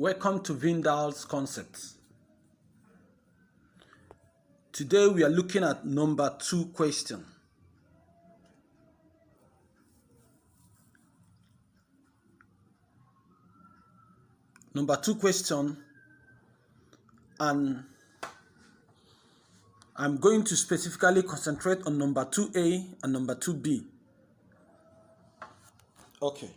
Welcome to VINDAL'S concepts. Today we are looking at number 2 question. Number 2 question, and I'm going to specifically concentrate on number 2A and number 2B. Okay.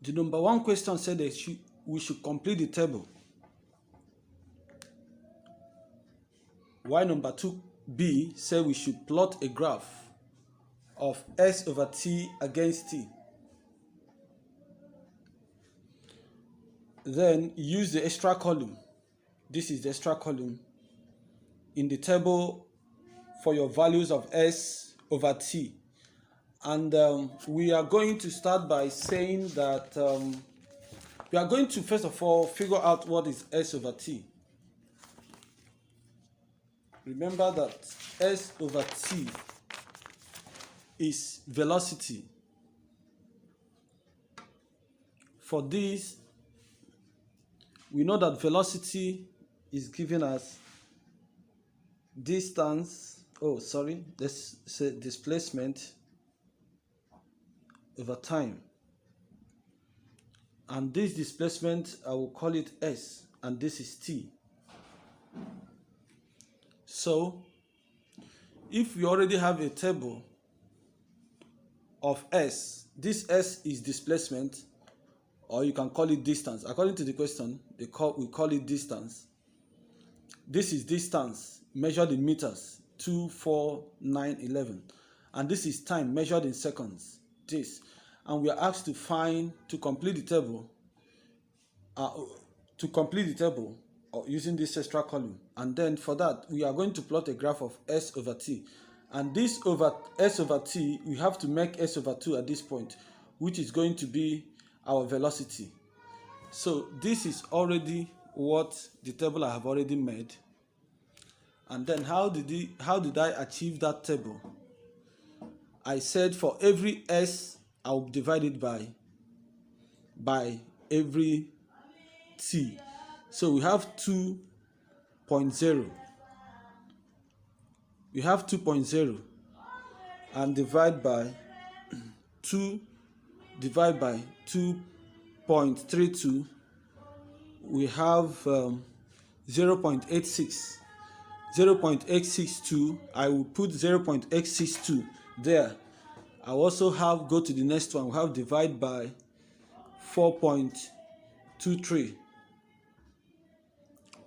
The number 1 question said that we should complete the table. While number 2B said we should plot a graph of S over T against T. Then use the extra column. This is the extra column in the table for your values of S over T. And we are going to start by saying that we are going to first of all figure out what is S over T. Remember that S over T is velocity. For this, we know that velocity is given as distance, let's say displacement over time. And this displacement, I will call it S, and this is T. So, if we already have a table of S, this S is displacement, or you can call it distance. According to the question, we call it distance. This is distance measured in meters, 2, 4, 9, 11. And this is time measured in seconds, this. And we are asked to complete the table, using this extra column. And then for that, we are going to plot a graph of S over T. And this over S over T, we have to make S over 2 at this point, which is going to be our velocity. So this is already what the table I have already made. And then how did I achieve that table? I said for every S, I'll divide it by every T. So we have 2.0. We have 2.0 and divide by 2.32. We have 0.86. 0.862. I will put 0.862 there. I also have, go to the next one, we have divide by 4.23.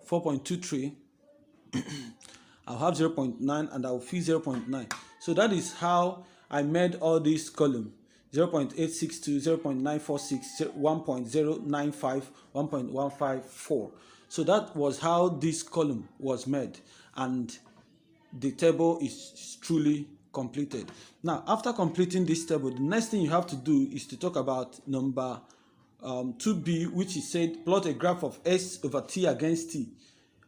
4.23. I'll have 0.9 and I'll fill 0.9. So that is how I made all these columns. 0.862, 0.946, 1.095, 1.154. So that was how this column was made, and the table is truly completed. Now, after completing this table, the next thing you have to do is to talk about number 2B, which is said plot a graph of S over T against T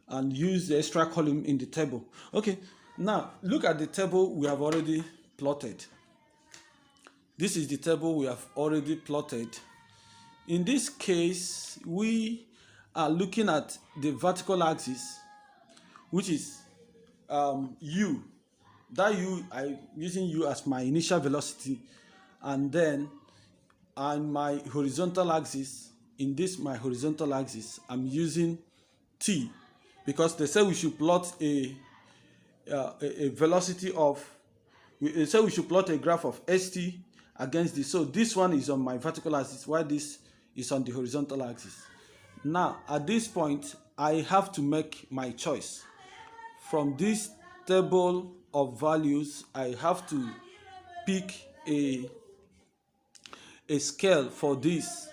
and use the extra column in the table. Okay, now look at the table we have already plotted. This is the table we have already plotted. In this case, we are looking at the vertical axis, which is U. That U, I'm using U as my initial velocity, and then on my horizontal axis, in this my horizontal axis, I'm using T, because they say we should plot a velocity of, they say we should plot a graph of ST against this. So this one is on my vertical axis, while this is on the horizontal axis. Now at this point, I have to make my choice. From this table of values, I have to pick a scale for this.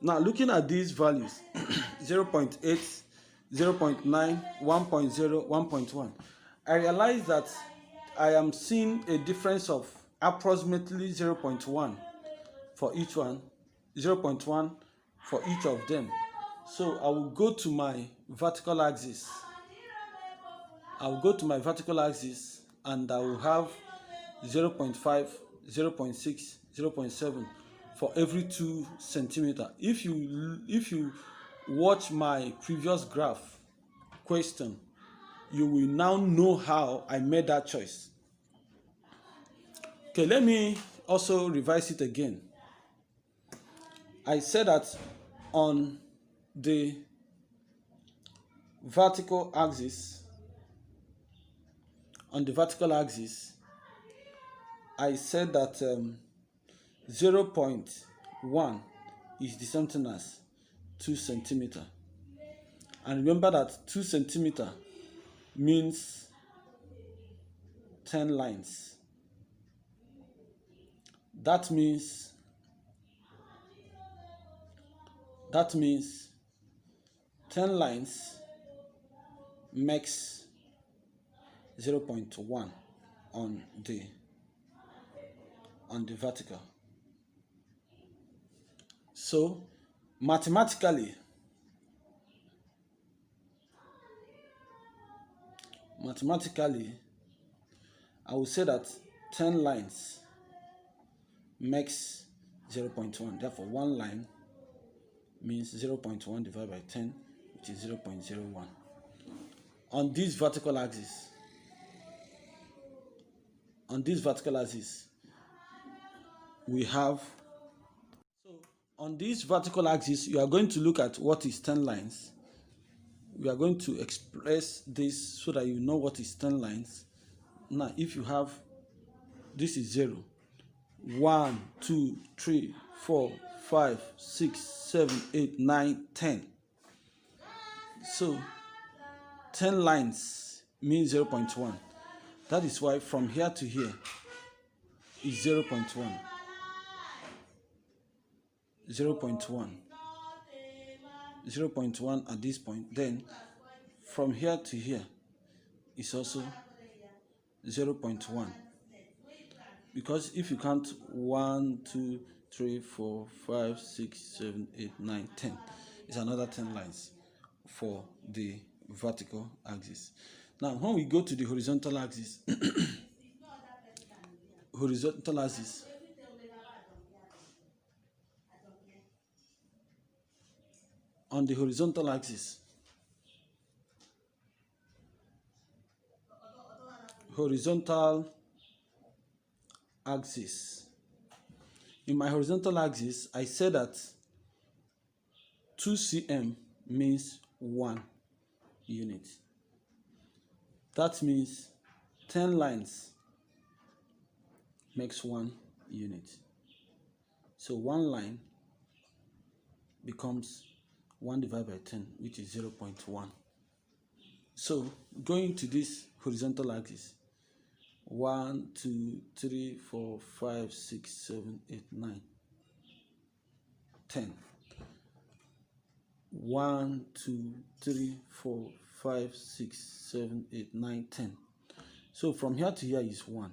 Now looking at these values, 0.8, 0.9, 1.0, 1.1, I realize that I am seeing a difference of approximately 0.1 for each one, 0.1 for each of them. So I will go to my vertical axis. and I will have 0.5, 0.6, 0.7 for every 2 centimeter. If you watch my previous graph question, you will now know how I made that choice. Okay, let me also revise it again. I said that on the vertical axis, I said that 0.1 is the something as 2 centimeter. And remember that 2 centimeter means 10 lines. That means 10 lines makes 0.1 on the vertical. So mathematically, I will say that 10 lines makes 0.1. Therefore, one line means 0.1 divided by 10, which is 0.01. On this vertical axis, we have, so on this vertical axis, you are going to look at what is 10 lines. We are going to express this so that you know what is 10 lines. Now, if you have, this is 0, 1, 2, 3, 4, 5, 6, 7, 8, 9, 10. So 10 lines means 0.1. That is why from here to here is 0.1. 0.1 at this point. Then from here to here is also 0.1. Because if you count 1, 2, 3, 4, 5, 6, 7, 8, 9, 10, it's another 10 lines for the vertical axis. Now, when we go to the horizontal axis, on the horizontal axis, in my horizontal axis, I said that 2 cm means 1 unit. That means 10 lines makes 1 unit. So 1 line becomes 1 divided by 10, which is 0.1. So going to this horizontal axis, 1, 2, 3, 4, 5, 6, 7, 8, 9, 10. 1, 2, 3, 4, 5, 6, 7, 8, 9, 10. So from here to here is 1.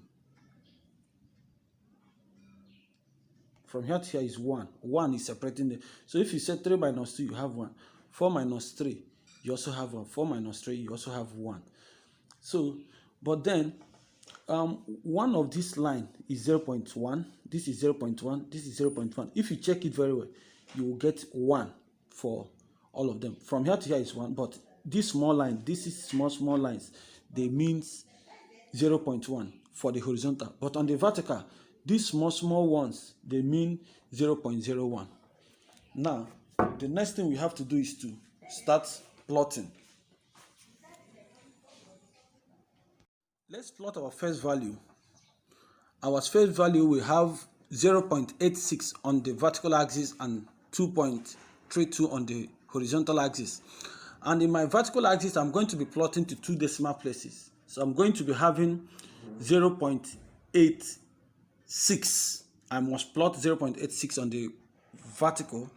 From here to here is 1. 1 is separating the. So if you say 3 minus 2, you have 1. 4 minus 3, you also have 1. 4 minus 3, you also have 1. So, but then, one of this line is 0.1. This is 0.1. This is 0.1. If you check it very well, you will get 1 for all of them. From here to here is 1. But this small line, this is small lines. They means 0.1 for the horizontal. But on the vertical, these small ones, they mean 0.01. Now, the next thing we have to do is to start plotting. Let's plot our first value. Our first value, we have 0.86 on the vertical axis and 2.32 on the horizontal axis. And in my vertical axis, I'm going to be plotting to 2 decimal places. So I'm going to be having 0.86. I must plot 0.86 on the vertical,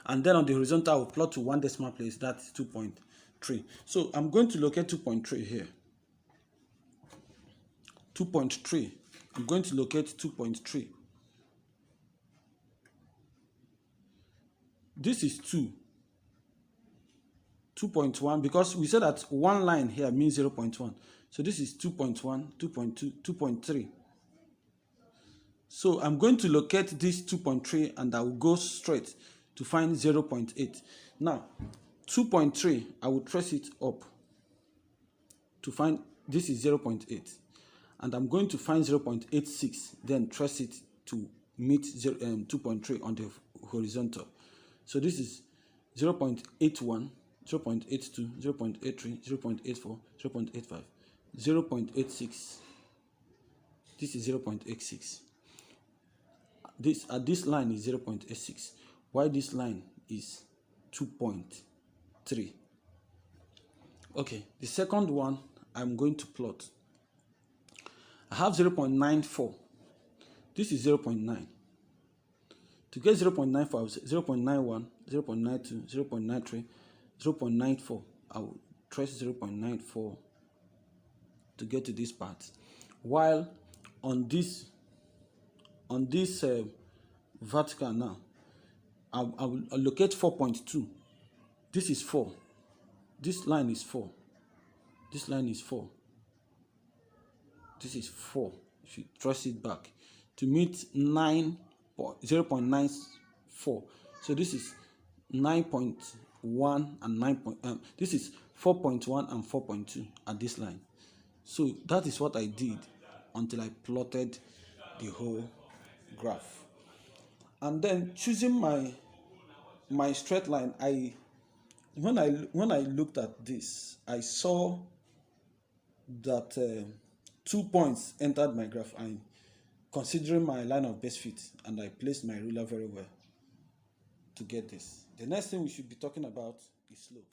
and then on the horizontal, I will plot to 1 decimal place. That's 2.3. So I'm going to locate 2.3 here. 2.3. I'm going to locate 2.3. This is 2. 2.1, because we said that one line here means 0.1. So this is 2.1, 2.2, 2.3. So I'm going to locate this 2.3 and I will go straight to find 0.8. Now 2.3, I will trace it up to find this is 0.8, and I'm going to find 0.86, then trace it to meet 2.3 on the horizontal. So this is 0.81, 0.82, 0.83, 0.84, 0.85, 0.86. This is 0.86. This line is 0.86. Why this line is 2.3. Okay, the second one I'm going to plot. I have 0.94. This is 0.9. To get 0.95, 0.91, 0.92, 0.93, 0.94, I will trace 0.94 to get to this part. While on this vertical now, I will locate 4.2. This is 4. This line is 4. This line is 4. This is 4. If you trace it back to meet 0.94. So this is 9.1 and 9. This is 4.1 and 4.2 at this line. So that is what I did until I plotted the whole graph. And then choosing my straight line, when I looked at this, I saw that 2 points entered my graph, and considering my line of best fit, and I placed my ruler very well to get this. The next thing we should be talking about is slope.